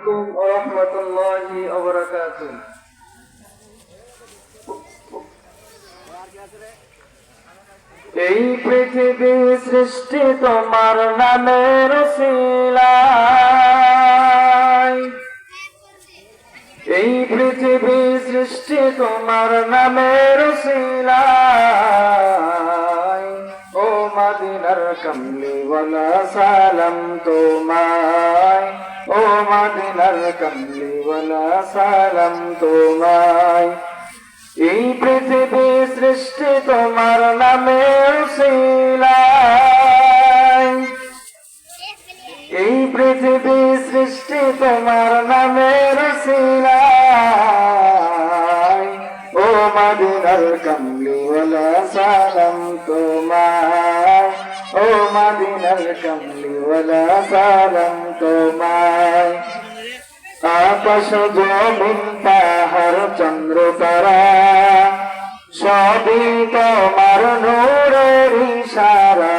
আলাইকুম ওয়া রাহমাতুল্লাহি ওয়া বারাকাতুহু। এই পৃথিবী সৃষ্টি তোমার নামের উসিলায়, এই পৃথিবী সৃষ্টি তোমার নামের উসিলায়। ও মদিনার কমলিওয়ালা সালাম তোমায়, ও মদিনার কমলিওয়ালা সালাম তোমায়। এই পৃথিবী সৃষ্টি তোমার নামের উসিলায়, এই পৃথিবী সৃষ্টি তোমার নামের উসিলায়। ও মদিনার কমলিওয়ালা সালাম তোমায়, ও মদিনার কমলিওয়ালা সালাম তোমায়। আকাশ জমিন পাহাড় চন্দ্র তারা সবই তোমার নূরের ইশারা।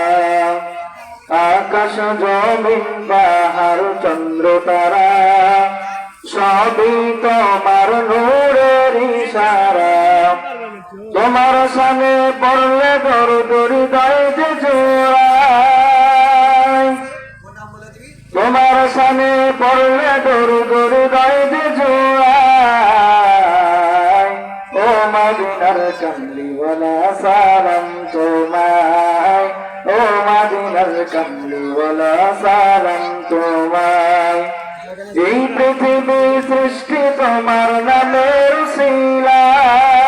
আকাশ জমিন পাহাড় চন্দ্র তারা সবই তোমার নূরের ইশারা। তোমার সামনে পড়লে দরুদ হৃদয় যে জোড়ায়, তোমার সামনে পড়লে দরুদ হৃদয় যে জোড়ায়। ও মদিনার কমলিওয়ালা সালাম তোমায়, ও মদিনার কমলিওয়ালা সালাম তোমায়। এই পৃথিবী সৃষ্টি তোমার নামের উসিলায়,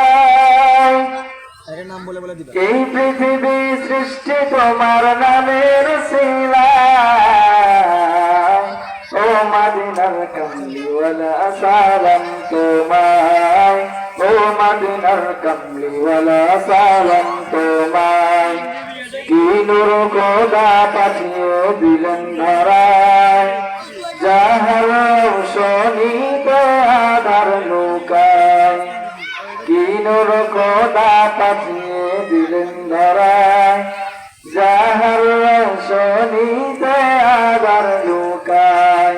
এই পৃথিবী সৃষ্টি তোমার নামের উসিলায়। ও মদিনার কমলিওয়ালা সালাম তোমায়, ও মদিনার কমলিওয়ালা সালাম তোমায়। কি নূর খোদা পাঠিয়ে দিলেন ধরায়, যাহার রৌশনীতে আধার লুকায়। কি নূর খোদা পাঠিয়ে দিলেন ধরায়, যাহার রৌশনীতে আধার লুকায়।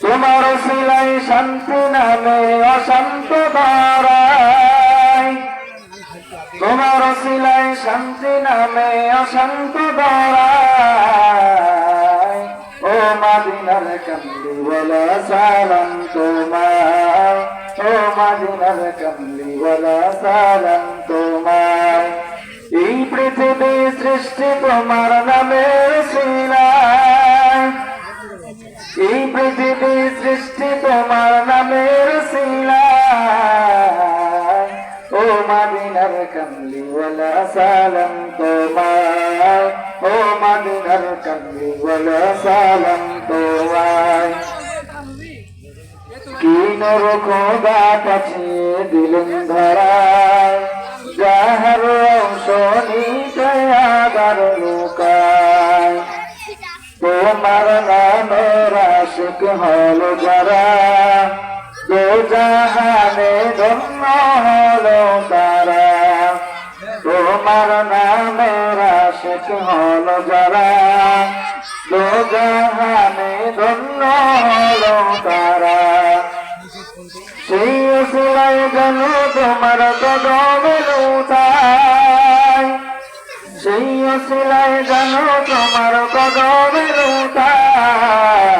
তোমার সিলাই শান্তি নামে অশান্ত ধরায়, তোমার সিলাই শান্তি নামে অশান্ত ধরায়। ও মদিনার কমলিওয়ালা সালাম তোমায়, ও মদিনার কমলিওয়ালা সালাম তোমায়। এই পৃথিবী সৃষ্টি তোমার নামের উসিলায়, এই পৃথিবী সৃষ্টি তোমার নামের উসিলায়। ও মদিনার কমলিওয়ালা সালাম তোমায়, ও মদিনার কমলিওয়ালা সালাম তোমায়। কি নূর খোদা পাঠিয়ে দিলেন ধরায়, যাহার রৌশনীতে আধার লুকায়। তোমার নামের আশিক হল যারা, দো জাহানে ধন্য হল তারা। তোমার নামের আশিক হল যারা, দো জাহানে ধন্য হল তারা। সেই উসিলায় যেন তোমার কদমে লুটায়, সেই উসিলায় যেন তোমার কদমে লুটায়।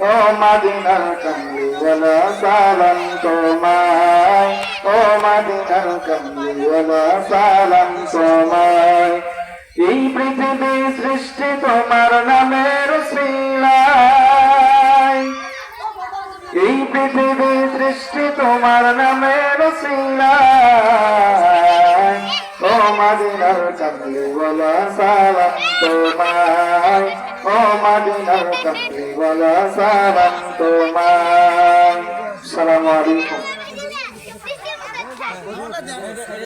ও মদিনার কমলিওয়ালা সালাম তোমায়, ও মদিনার কমলিওয়ালা সালাম তোমায়। এই পৃথিবী সৃষ্টি তোমার নামের উসিলায়, এই পৃথিবী সৃষ্টি তোমার নামের উসিলায়। ও মদিনার কমলিওয়ালা সালাম তোমায়, ও মদিনার কমলিওয়ালা সালাম তোমায়। আসসালামু আলাইকুম।